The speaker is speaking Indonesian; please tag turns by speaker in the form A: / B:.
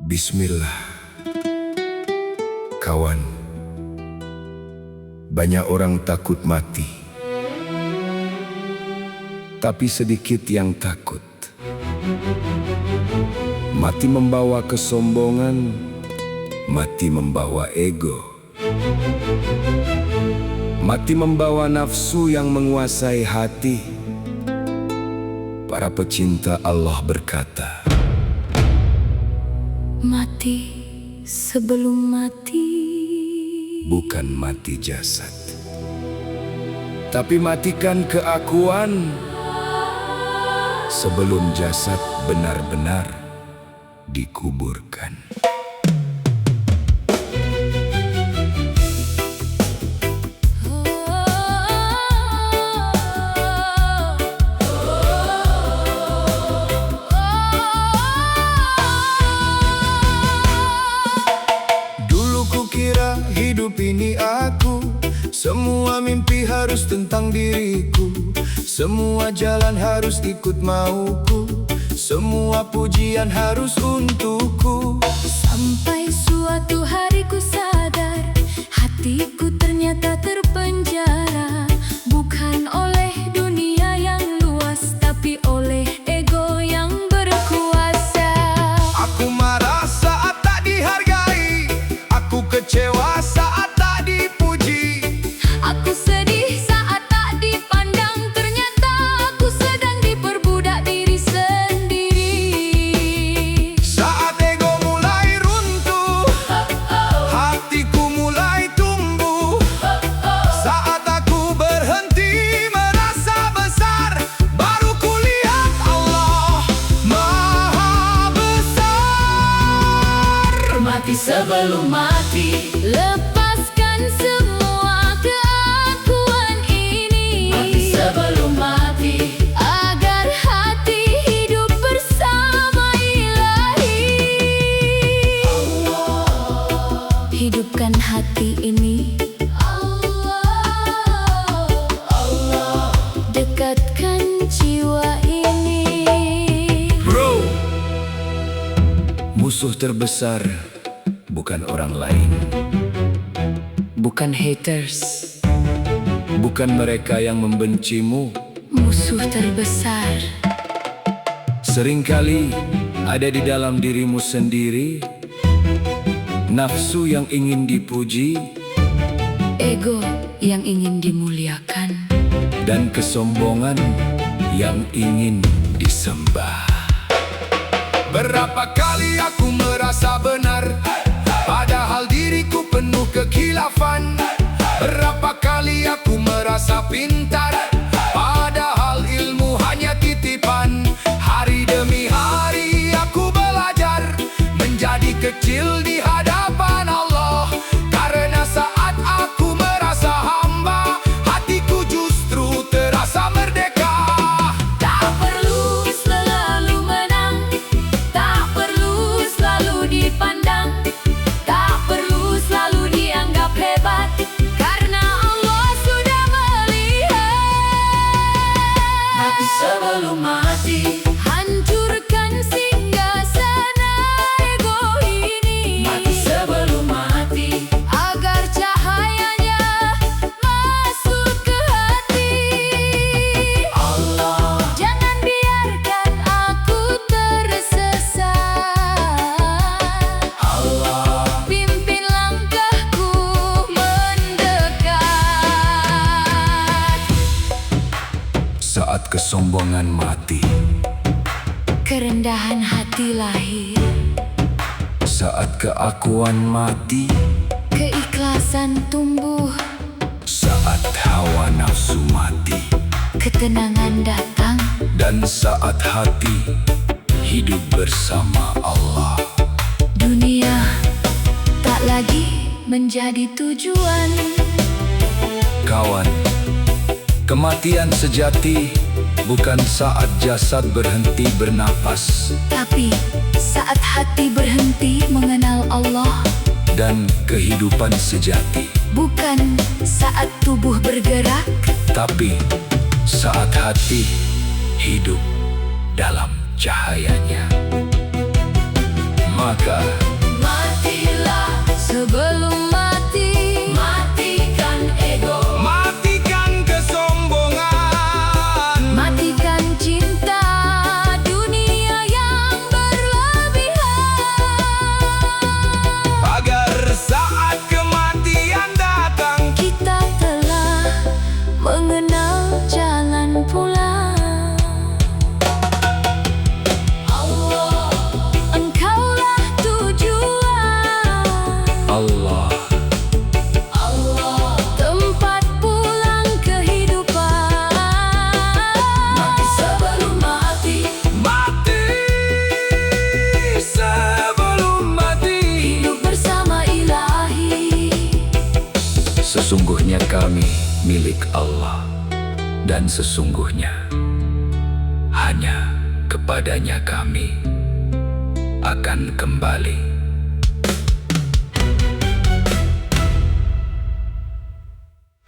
A: Bismillah. Kawan, banyak orang takut mati, tapi sedikit yang takut. Mati membawa kesombongan, mati membawa ego, mati membawa nafsu yang menguasai hati. Para pecinta Allah berkata,
B: mati sebelum mati.
A: bukan mati jasad, tapi matikan keakuan sebelum jasad benar-benar dikuburkan.
C: Hidup ini aku, semua mimpi harus tentang diriku, semua jalan harus ikut mauku, semua pujian harus untukku.
B: Sampai suatu hari ku sadar, hatiku ternyata terpenjara, bukan oleh dunia yang luas, tapi oleh ego yang berkuasa.
C: Aku marah saat tak dihargai, aku kecewa saat tak dipuji,
B: aku sedih saat tak dipandang, ternyata aku sedang diperbudak diri sendiri.
C: saat ego mulai runtuh, hatiku mulai tumbuh, saat aku berhenti merasa besar, baru kulihat Allah Maha Besar.
B: Mati sebelum mati, lepaskan semua keakuan ini. Mati sebelum mati, agar hati hidup bersama Ilahi. Hidupkan hati ini, dekatkan jiwa ini.
A: Bro, musuh terbesar bukan orang lain,
B: Bukan haters,
A: bukan mereka yang membencimu.
B: musuh terbesar
A: Seringkali ada di dalam dirimu sendiri, nafsu yang ingin dipuji
B: ego yang ingin dimuliakan.
A: dan kesombongan yang ingin disembah.
C: Berapa kali aku merasa benar, padahal diriku penuh kekhilafan. Berapa kali aku merasa pintar, padahal ilmu hanya titipan. Hari demi hari aku belajar menjadi kecil di hadapan Allah, karena saat aku merasa hamba, hatiku justru terasa merdeka.
B: Tak perlu selalu menang, tak perlu selalu dipandang, tak perlu selalu dianggap hebat, karena Allah sudah melihat.
C: Mati sebelum mati,
B: Hancurkan singgasana ego ini.
C: mati sebelum mati,
B: agar cahayanya masuk ke hati.
C: Allah.
B: Jangan biarkan aku tersesat.
C: Allah.
B: Pimpin langkahku mendekat.
A: Saat kesombongan mati,
B: Kerendahan hati lahir,
A: saat keakuan mati,
B: keikhlasan tumbuh,
A: saat hawa nafsu mati,
B: ketenangan datang.
A: dan saat hati hidup bersama Allah.
B: Dunia tak lagi menjadi tujuan,
A: Kawan, kematian sejati bukan saat jasad berhenti bernapas
B: tapi saat hati berhenti mengenal Allah.
A: dan kehidupan sejati,
B: Bukan saat tubuh bergerak,
A: tapi saat hati hidup dalam cahayanya. Maka surga.
B: Matilah sebelum mati, matikan ego,
C: Matikan kesombongan,
B: matikan cinta dunia yang berlebihan.
C: agar saat kematian datang
B: Kita telah mengenal jalan pulang. Allah, Engkaulah tujuan.
A: Allah,
B: Allah, tempat pulang kehidupan. Mati sebelum mati,
C: mati sebelum mati.
B: hidup bersama Ilahi.
A: sesungguhnya kami milik Allah, dan sesungguhnya hanya kepadanya kami akan kembali.